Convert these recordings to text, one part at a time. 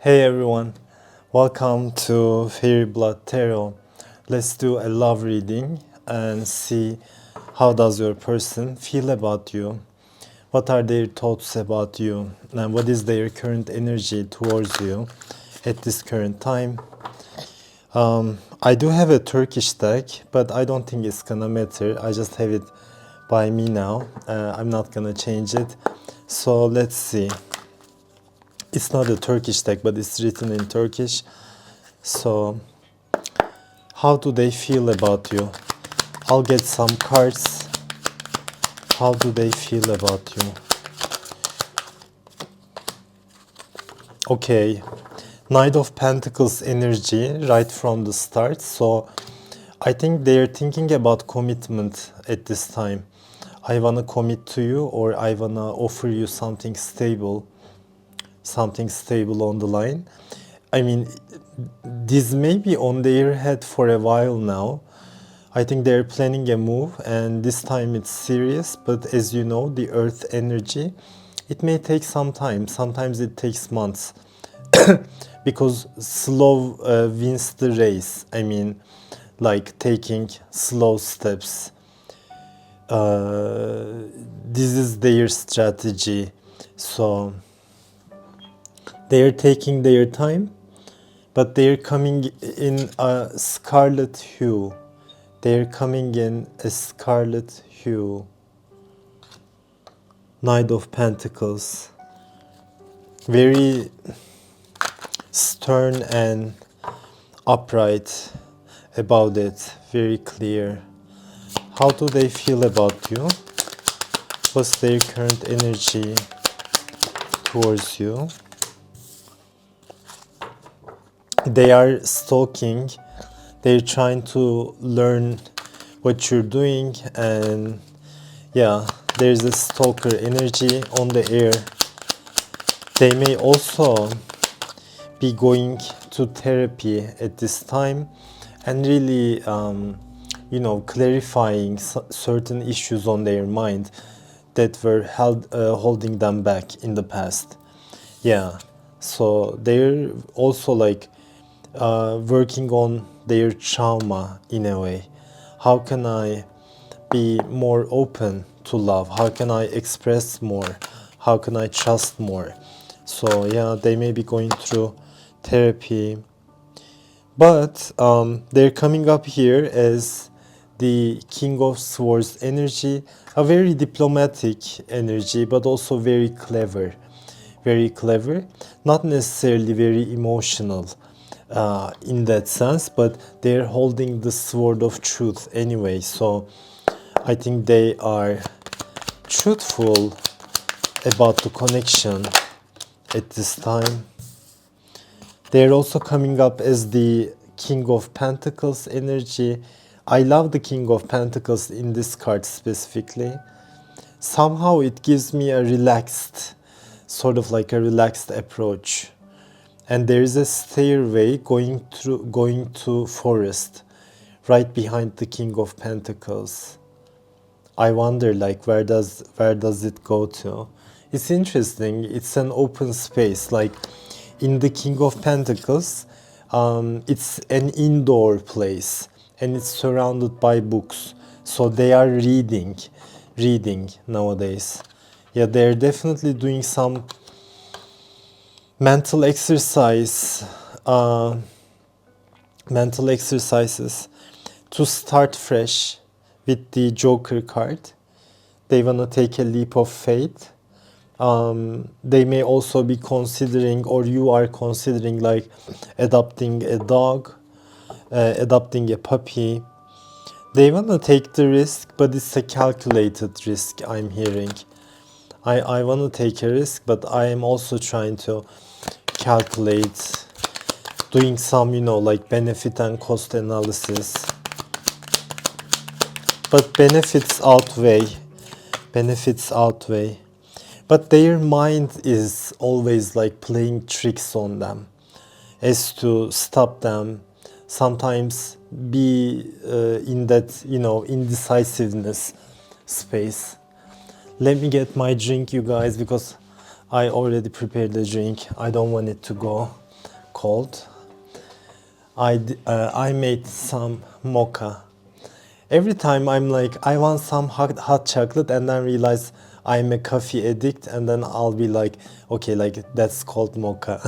Hey everyone, welcome to fairybloodtarot. Let's do a love reading and see how does your person feel about you. What are their thoughts about you and what is their current energy towards you at this current time. I do have a Turkish deck, but I don't think it's gonna matter. I just have it by me now. I'm not gonna change it. So let's see. It's not a Turkish deck, but it's written in Turkish. So, how do they feel about you? I'll get some cards. How do they feel about you? Okay, Knight of Pentacles energy right from the start. So, I think they're thinking about commitment at this time. I wanna commit to you, or I wanna offer you something stable on the line. I mean, this may be on their head for a while now. I think they're planning a move, and this time it's serious, but as you know, the earth energy, it may take some time. Sometimes it takes months because slow wins the race. I mean, like taking slow steps. This is their strategy. So they are taking their time, but they're coming in a scarlet hue. They're coming in a scarlet hue. Knight of Pentacles. Very stern and upright about it. Very clear. How do they feel about you? What's their current energy towards you? They are stalking. They're trying to learn what you're doing, and yeah, there's a stalker energy on the air. They may also be going to therapy at this time and really, clarifying certain issues on their mind that were holding them back in the past. Yeah, so they're also like working on their trauma in a way. How can I be more open to love? How can I express more? How can I trust more? So yeah, they may be going through therapy, but they're coming up here as the King of Swords energy, a very diplomatic energy, but also very clever, not necessarily very emotional in that sense, but they're holding the sword of truth anyway. So I think they are truthful about the connection at this time. They're also coming up as the King of Pentacles energy. I love the King of Pentacles in this card specifically. Somehow it gives me a relaxed, sort of like a relaxed approach. And there is a stairway going to forest right behind the King of Pentacles. I wonder, like, where does it go to? It's interesting. It's an open space. Like in the King of Pentacles, it's an indoor place and it's surrounded by books. So they are reading nowadays. Yeah, they're definitely doing some mental exercises to start fresh with the Joker card. They want to take a leap of faith. They may also be considering, or you are considering, like adopting a dog, adopting a puppy. They want to take the risk, but it's a calculated risk, I'm hearing. I want to take a risk, but I am also trying to calculate, doing some, like benefit and cost analysis. But benefits outweigh. But their mind is always like playing tricks on them as to stop them. Sometimes be in that, indecisiveness space. Let me get my drink, you guys, because I already prepared the drink. I don't want it to go. cold. I made some mocha. Every time I'm like, I want some hot chocolate, and then realize I'm a coffee addict, and then I'll be like, okay, like that's called mocha.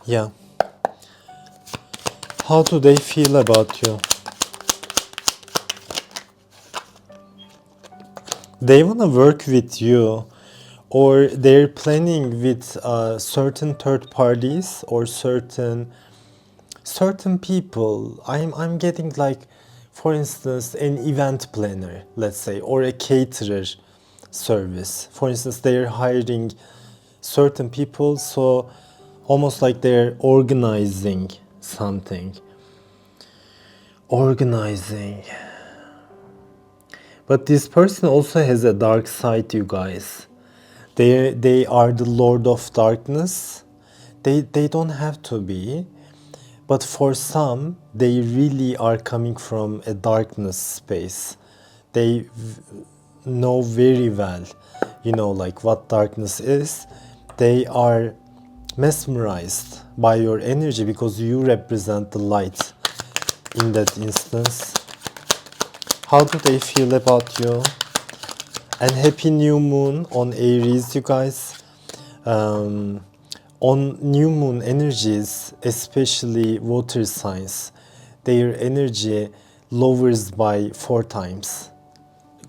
Yeah. How do they feel about you? They wanna work with you, or they're planning with certain third parties or certain people. I'm getting like, for instance, an event planner, let's say, or a caterer service. For instance, they're hiring certain people, so almost like they're organizing something. Organizing. But this person also has a dark side, you guys. They are the Lord of Darkness. They don't have to be, but for some, they really are coming from a darkness space. They know very well, like what darkness is. They are mesmerized by your energy because you represent the light in that instance. How do they feel about you? And happy new moon on Aries, you guys. On new moon energies, especially water signs, their energy lowers by 4 times,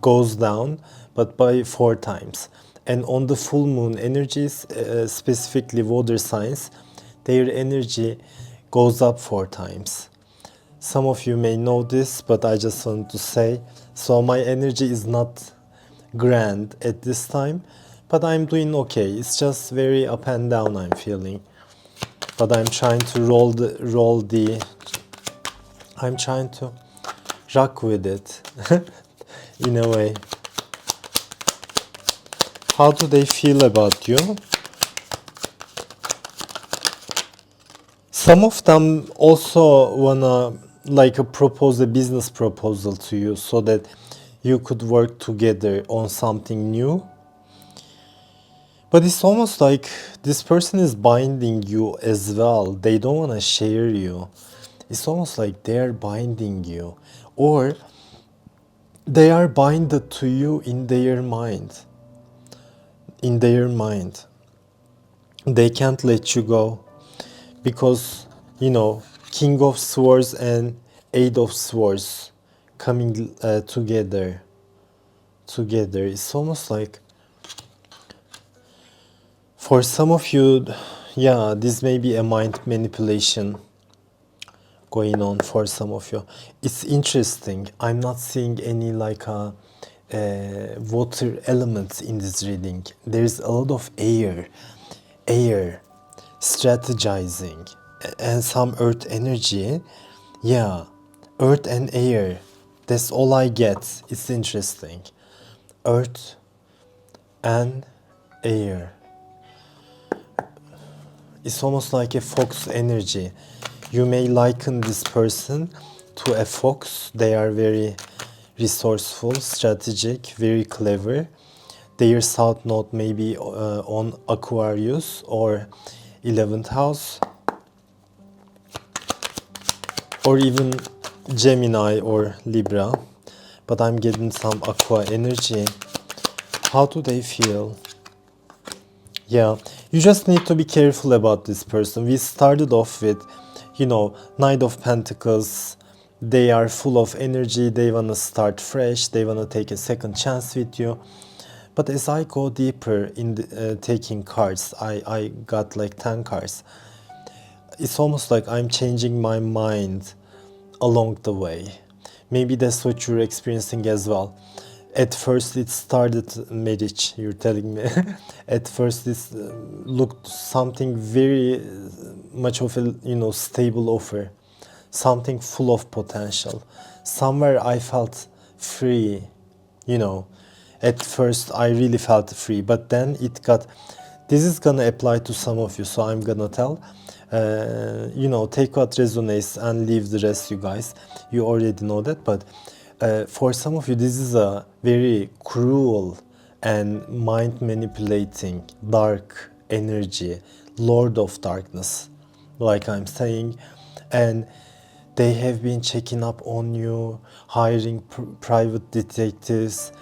goes down, but by 4 times. And on the full moon energies, specifically water signs, their energy goes up 4 times. Some of you may know this, but I just want to say, so my energy is not grand at this time, but I'm doing okay. It's just very up and down I'm feeling. But I'm trying to I'm trying to rock with it in a way. How do they feel about you? Some of them also wanna propose a business proposal to you so that you could work together on something new. But it's almost like this person is binding you as well. They don't want to share you. It's almost like they're binding you. Or they are binded to you in their mind. In their mind. They can't let you go. Because, King of Swords and Eight of Swords coming together. It's almost like, for some of you, yeah, this may be a mind manipulation going on for some of you. It's interesting. I'm not seeing any water elements in this reading. There's a lot of air, strategizing, and some earth energy. Yeah, earth and air. That's all I get. It's interesting. Earth and air. It's almost like a fox energy. You may liken this person to a fox. They are very resourceful, strategic, very clever. Their south node may be on Aquarius or 11th house, or even Gemini or Libra. But I'm getting some Aqua energy. How do they feel? Yeah, you just need to be careful about this person. We started off with, Knight of Pentacles. They are full of energy. They want to start fresh. They want to take a second chance with you. But as I go deeper in taking cards, I got like 10 cards. It's almost like I'm changing my mind along the way. Maybe that's what you're experiencing as well. At first it started marriage, you're telling me. At first it looked something very much of a stable offer, something full of potential. Somewhere I felt free, At first I really felt free, but then this is gonna apply to some of you, so I'm gonna tell. Take what resonates and leave the rest, you guys. You already know that, but for some of you, this is a very cruel and mind manipulating, dark energy, Lord of Darkness, like I'm saying. And they have been checking up on you, hiring private detectives,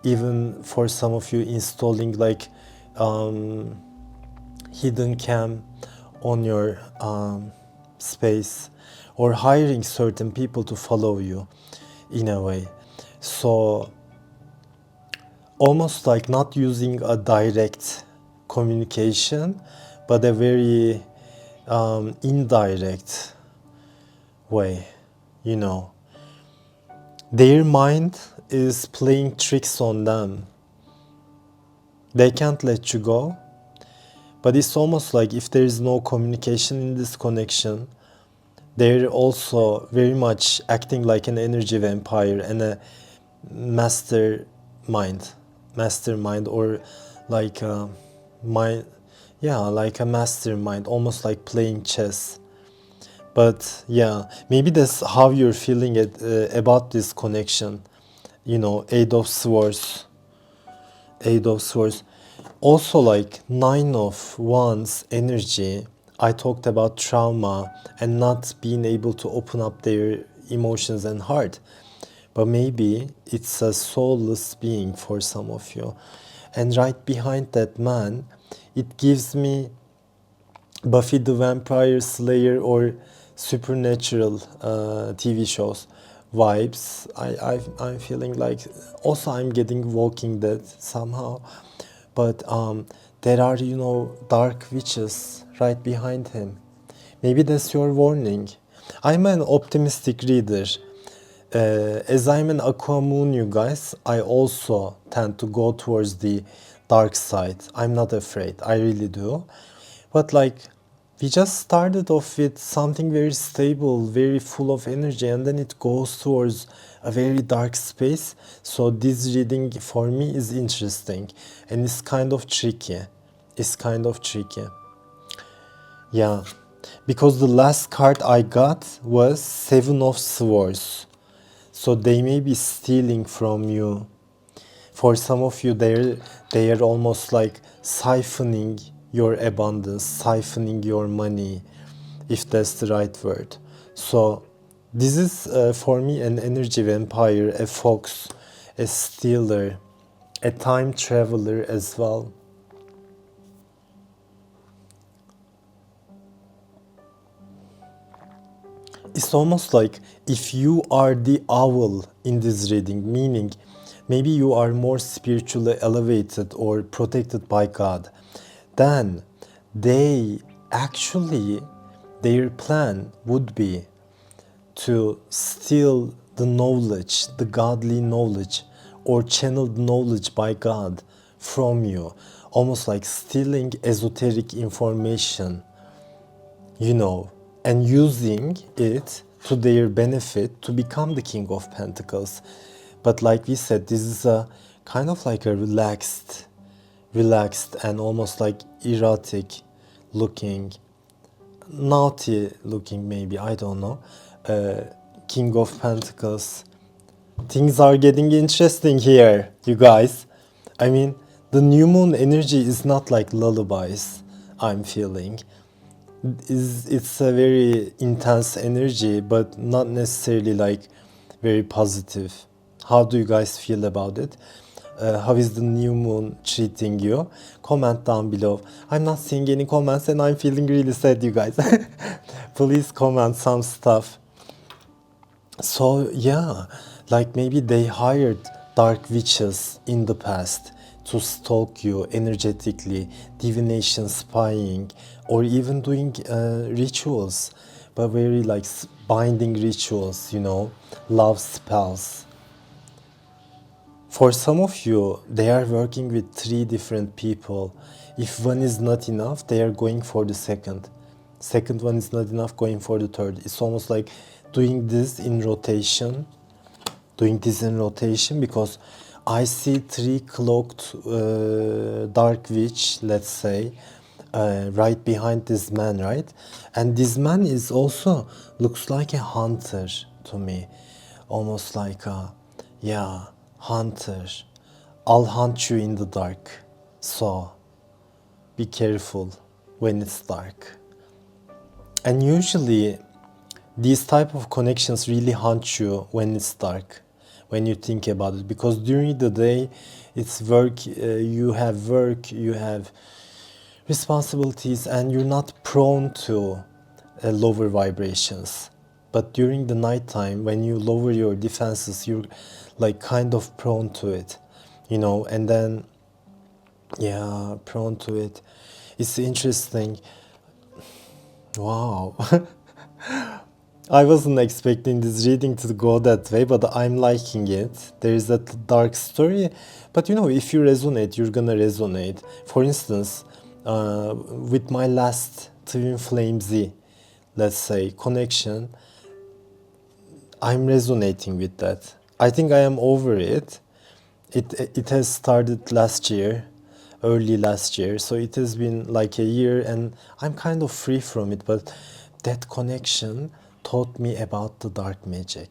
even for some of you installing like hidden cam on your space, or hiring certain people to follow you in a way. So almost like not using a direct communication, but a very indirect way, you know. Their mind is playing tricks on them. They can't let you go, but it's almost like if there is no communication in this connection, they're also very much acting like an energy vampire and a mastermind, or like a mind, yeah, like a mastermind, almost like playing chess. But yeah, maybe that's how you're feeling it about this connection. You know, Eight of Swords. Also, like Nine of Wands energy, I talked about trauma and not being able to open up their emotions and heart. But maybe it's a soulless being for some of you. And right behind that man, it gives me Buffy the Vampire Slayer or supernatural TV shows vibes. I'm feeling like, also I'm getting Walking Dead somehow, but there are, you know, dark witches right behind him. Maybe that's your warning. I'm an optimistic reader. As I'm an Aqua Moon, you guys, I also tend to go towards the dark side. I'm not afraid, I really do. But like, we just started off with something very stable, very full of energy, and then it goes towards a very dark space. So this reading for me is interesting, and it's kind of tricky. It's kind of tricky. Yeah, because the last card I got was Seven of Swords. So they may be stealing from you. For some of you, they are almost like siphoning your abundance, siphoning your money, if that's the right word. So this is for me an energy vampire, a fox, a stealer, a time traveler as well. It's almost like if you are the owl in this reading, meaning maybe you are more spiritually elevated or protected by God, then they actually, their plan would be to steal the knowledge, the godly knowledge, or channeled knowledge by God from you, almost like stealing esoteric information, you know, and using it to their benefit to become the King of Pentacles. But like we said, this is a kind of like a relaxed and almost like erotic looking, naughty looking, maybe, I don't know, King of Pentacles. Things are getting interesting here, you guys. I mean, the new moon energy is not like lullabies, I'm feeling. It's a very intense energy, but not necessarily like very positive. How do you guys feel about it? How is the new moon treating you? Comment down below. I'm not seeing any comments and I'm feeling really sad, you guys. Please comment some stuff. So yeah, like maybe they hired dark witches in the past to stalk you energetically, divination, spying, or even doing rituals, but very like binding rituals, you know, love spells. For some of you, they are working with 3 different people. If one is not enough, they are going for the second. Second one is not enough, going for the third. It's almost like doing this in rotation. Because I see 3 cloaked dark witch, let's say, right behind this man, right? And this man is also looks like a hunter to me, almost like a, yeah, hunter. I'll hunt you in the dark. So be careful when it's dark. And usually these type of connections really haunt you when it's dark, when you think about it, because during the day it's work, you have responsibilities, and you're not prone to lower vibrations. But during the nighttime, when you lower your defenses, you're like kind of prone to it, you know. And then yeah, prone to it. It's interesting. Wow. I wasn't expecting this reading to go that way, but I'm liking it. There is that dark story, but you know, if you resonate, you're gonna resonate. For instance, with my last twin flame Z, let's say, connection, I'm resonating with that. I think I am over it. It has started last year, early last year, so it has been like a year, and I'm kind of free from it. But that connection taught me about the dark magic.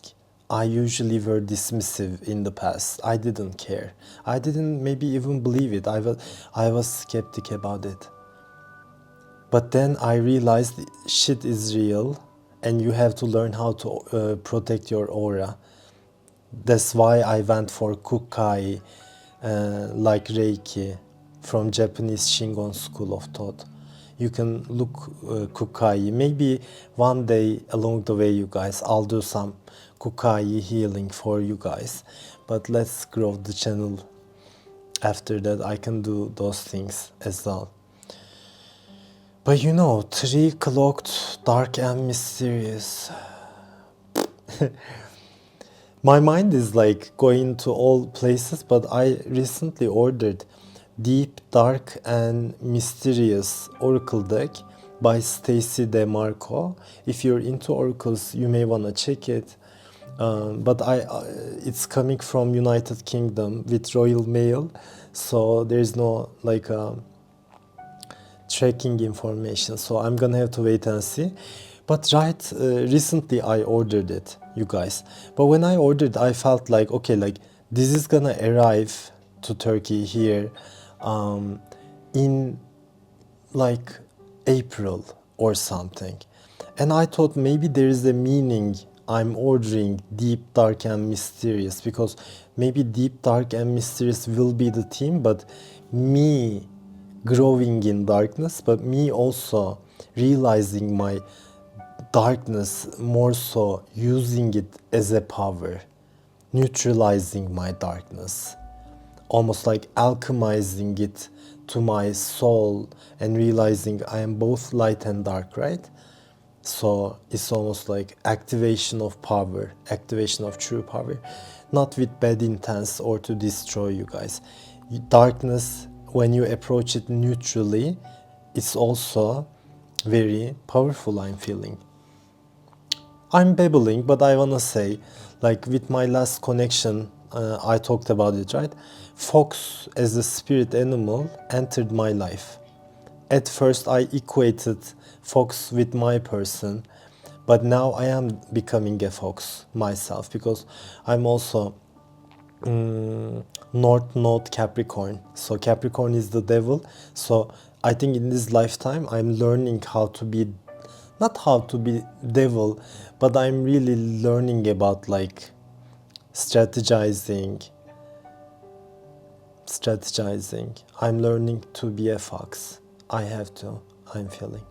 I usually were dismissive in the past. I didn't care. I didn't maybe even believe it. I was skeptic about it. But then I realized shit is real, and you have to learn how to protect your aura. That's why I went for Kukai, like Reiki, from Japanese Shingon school of thought. You can look Kukai. Maybe one day along the way, you guys, I'll do some Kukai healing for you guys. But let's grow the channel. After that, I can do those things as well. But you know, three cloaked, dark and mysterious. My mind is like going to all places, but I recently ordered Deep, Dark and Mysterious Oracle deck by Stacy DeMarco. If you're into oracles, you may want to check it. But it's coming from United Kingdom with Royal Mail, so there's no like tracking information. So I'm gonna have to wait and see. But recently I ordered it, you guys. But when I ordered, I felt like, okay, like this is gonna arrive to Turkey here in like April or something. And I thought maybe there is a meaning I'm ordering Deep, Dark and Mysterious, because maybe Deep, Dark and Mysterious will be the theme, but me growing in darkness, but me also realizing my darkness, more so using it as a power, neutralizing my darkness, almost like alchemizing it to my soul and realizing I am both light and dark, right? So it's almost like activation of power, activation of true power, not with bad intents or to destroy you guys. Darkness, when you approach it neutrally, it's also very powerful, I'm feeling. I'm babbling, but I wanna say, like with my last connection, I talked about it, right? Fox as a spirit animal entered my life. At first, I equated fox with my person, but now I am becoming a fox myself, because I'm also North Node Capricorn. So Capricorn is the devil. So I think in this lifetime, I'm learning how to be, not how to be devil, but I'm really learning about like strategizing. I'm learning to be a fox. I have to. I'm feeling.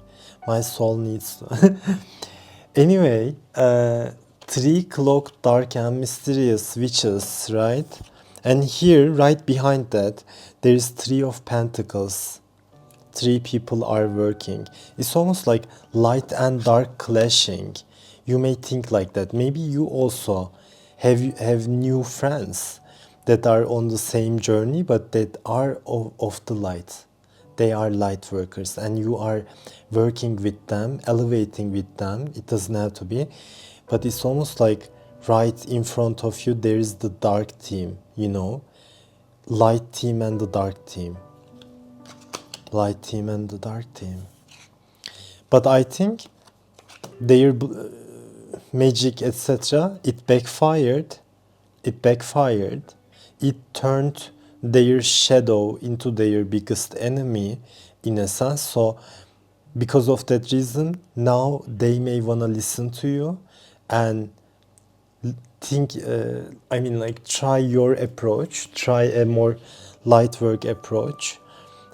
My soul needs to. Anyway, three cloaked, dark and mysterious witches, right? And here, right behind that, there is Three of Pentacles. Three people are working. It's almost like light and dark clashing. You may think like that. Maybe you also have new friends that are on the same journey, but that are of the light. They are light workers, and you are working with them, elevating with them. It doesn't have to be, but it's almost like right in front of you there is the dark team, you know, light team and the dark team. Light team and the dark team. But I think their magic, etc., it backfired. It turned their shadow into their biggest enemy in a sense. So because of that reason, now they may want to listen to you and think, like try your approach, try a more light work approach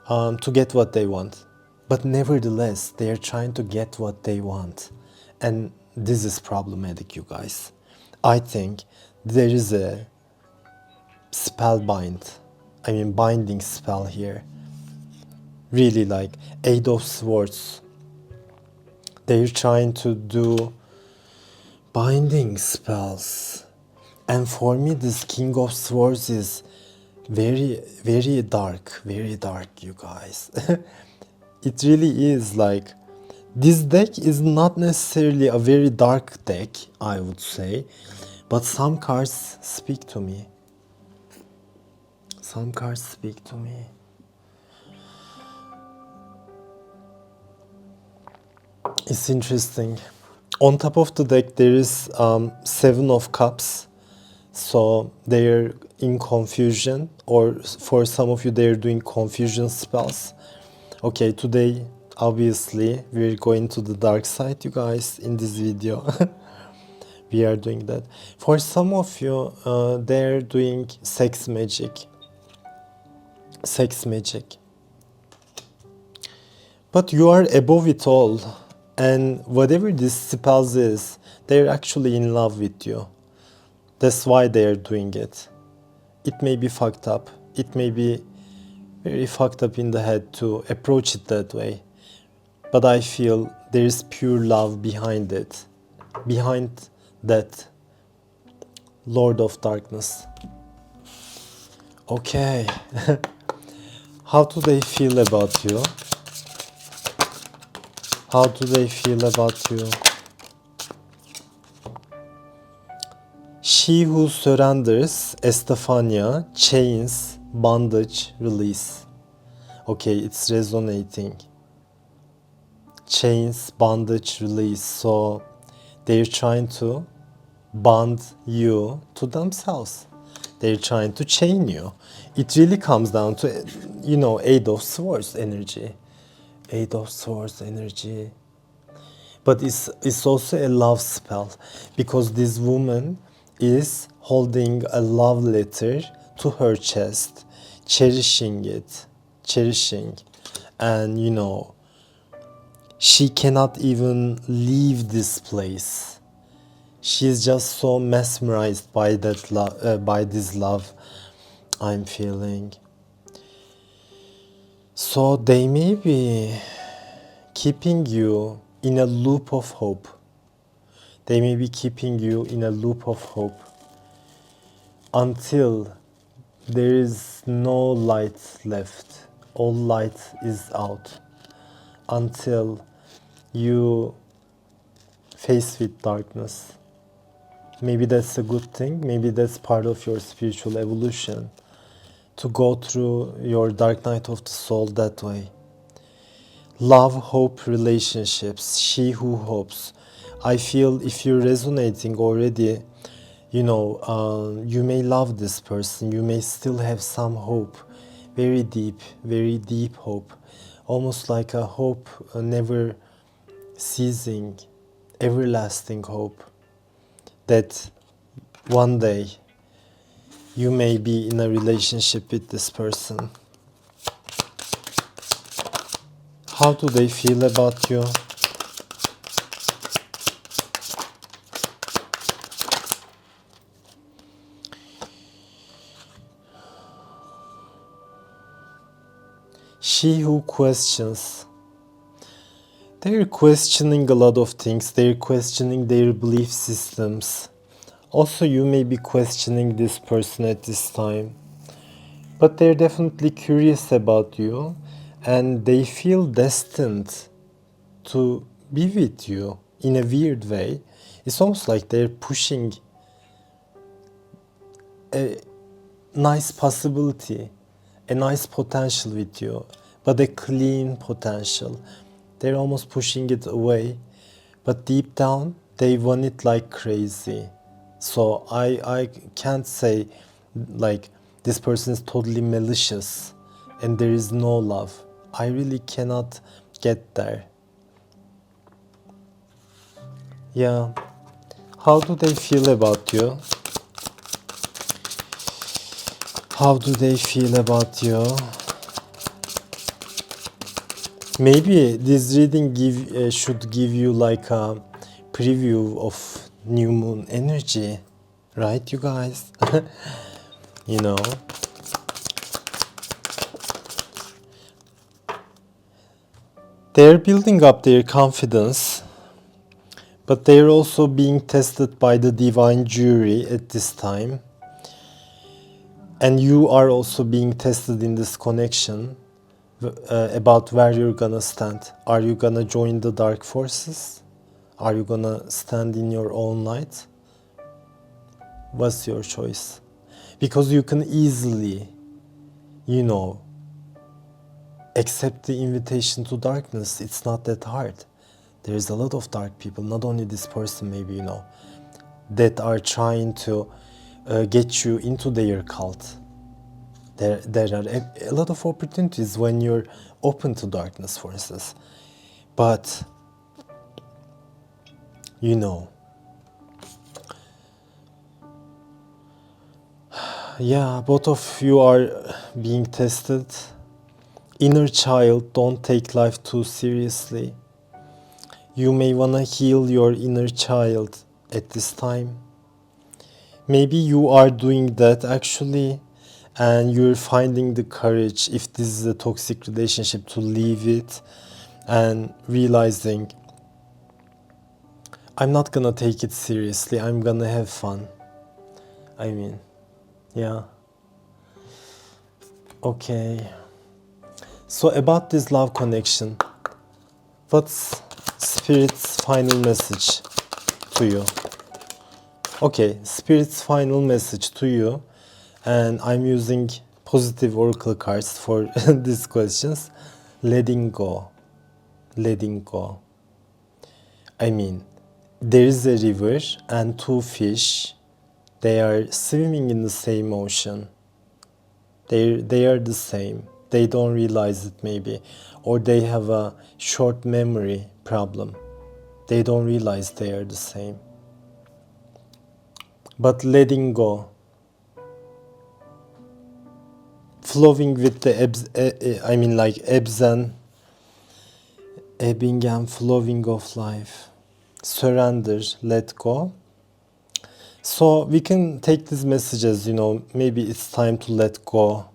to get what they want. But nevertheless, they are trying to get what they want. And this is problematic, you guys. I think there is a binding spell here. Really, like Eight of Swords. They're trying to do binding spells. And for me, this King of Swords is very, very dark, you guys. It really is. Like, this deck is not necessarily a very dark deck, I would say, but some cards speak to me. Some cards speak to me. It's interesting. On top of the deck, there is Seven of Cups. So they're in confusion, or for some of you, they're doing confusion spells. Okay, today, obviously, we're going to the dark side, you guys, in this video. We are doing that. For some of you, they're doing sex magic. Sex magic. But you are above it all. And whatever this spells is, they're actually in love with you. That's why they're doing it. It may be fucked up. It may be very fucked up in the head to approach it that way. But I feel there is pure love behind it. Behind that Lord of Darkness. Okay. How do they feel about you? How do they feel about you? She who surrenders, Estefania, chains, bondage, release. Okay, it's resonating. Chains, bondage, release. So they're trying to bond you to themselves. They're trying to chain you. It really comes down to, Eight of Swords energy. Eight of Swords energy. But it's also a love spell, because this woman is holding a love letter to her chest, cherishing it, and she cannot even leave this place. She's just so mesmerized by that love, by this love I'm feeling. So they may be keeping you in a loop of hope. They may be keeping you in a loop of hope until there is no light left. All light is out. Until you face with darkness. Maybe that's a good thing. Maybe that's part of your spiritual evolution, to go through your dark night of the soul that way. Love, hope, relationships. She who hopes. I feel if you're resonating already, you may love this person. You may still have some hope. Very deep hope. Almost like a hope never ceasing, everlasting hope. That one day you may be in a relationship with this person. How do they feel about you? She who questions. They're questioning a lot of things. They're questioning their belief systems. Also, you may be questioning this person at this time. But they're definitely curious about you. And they feel destined to be with you in a weird way. It's almost like they're pushing a nice possibility, a nice potential with you, but a clean potential. They're almost pushing it away, but deep down, they want it like crazy. So I can't say like This person is totally malicious and there is no love. I really cannot get there. Yeah. How do they feel about you? How do they feel about you? Maybe this reading should give you like a preview of new moon energy, right, you guys? You know, they're building up their confidence, but they're also being tested by the divine jury at this time. And you are also being tested in this connection about where you're gonna stand. Are you gonna join the dark forces? Are you gonna stand in your own light? What's your choice? Because you can easily, you know, accept the invitation to darkness. It's not that hard. There is a lot of dark people, not only this person, maybe, you know, that are trying to get you into their cult. There are a lot of opportunities when you're open to darkness, for instance. But, you know, yeah, both of you are being tested. Inner child, don't take life too seriously. You may want to heal your inner child at this time. Maybe you are doing that actually, and you're finding the courage, if this is a toxic relationship, to leave it and realizing, I'm not gonna take it seriously, I'm gonna have fun. I mean, yeah. Okay. So about this love connection, what's Spirit's final message to you? Okay, Spirit's final message to you, and I'm using positive oracle cards for these questions. Letting go. Letting go. I mean, there is a river and two fish. They are swimming in the same ocean. They are the same. They don't realize it maybe. Or they have a short memory problem. They don't realize they are the same. But letting go, flowing with the ebbs, I mean like ebbs and ebbing and flowing of life. Surrender, let go. So we can take these messages, you know, maybe it's time to let go.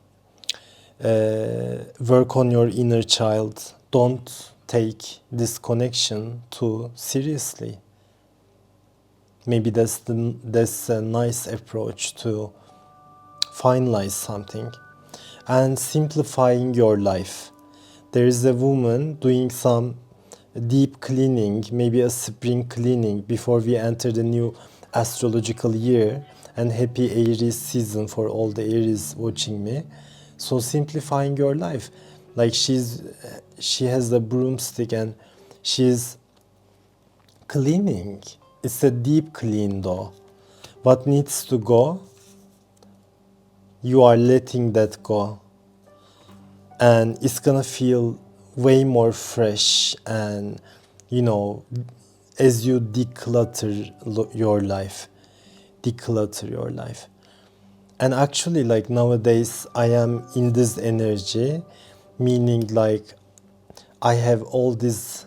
Work on your inner child. Don't take this connection too seriously. Maybe that's a nice approach to finalize something. And simplifying your life. There is a woman doing some deep cleaning, maybe a spring cleaning before we enter the new astrological year, and happy Aries season for all the Aries watching me. So simplifying your life, like she has a broomstick and she's cleaning. It's a deep clean though. What needs to go, you are letting that go, and it's gonna feel way more fresh. And you know, as you declutter your life, and actually like nowadays I am in this energy, meaning like I have all these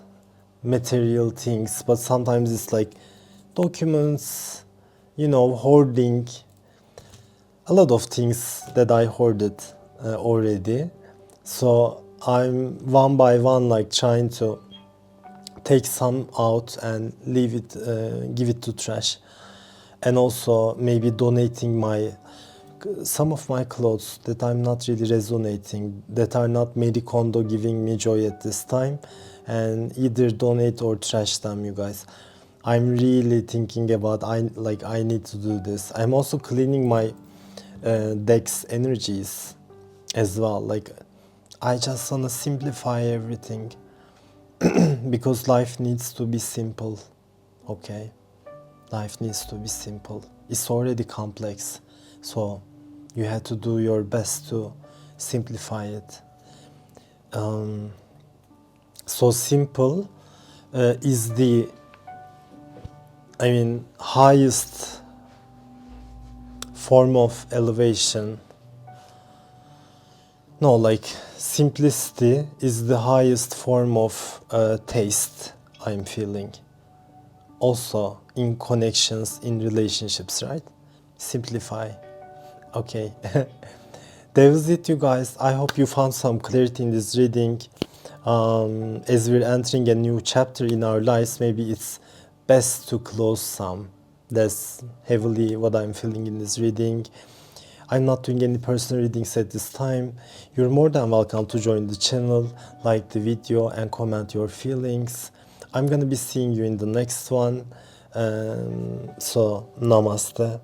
material things, but sometimes it's like documents, you know, hoarding, a lot of things that I hoarded already. So I'm one by one like trying to take some out and leave it, give it to trash, and also maybe donating some of my clothes that I'm not really resonating, that are not Marie Kondo giving me joy at this time, and either donate or trash them, you guys. I'm really thinking about, I need to do this. I'm also cleaning my deck's energies as well. Like I just want to simplify everything because life needs to be simple. Okay, life needs to be simple. It's already complex, so You have to do your best to simplify it. So simple is the, highest form of elevation. No, like simplicity is the highest form of taste I'm feeling. Also in connections, in relationships, right? Simplify. Okay. That was it, you guys. I hope you found some clarity in this reading. As we're entering a new chapter in our lives, maybe it's best to close some. That's heavily what I'm feeling in this reading. I'm not doing any personal readings at this time. You're more than welcome to join the channel, like the video and comment your feelings. I'm gonna be seeing you in the next one. So namaste.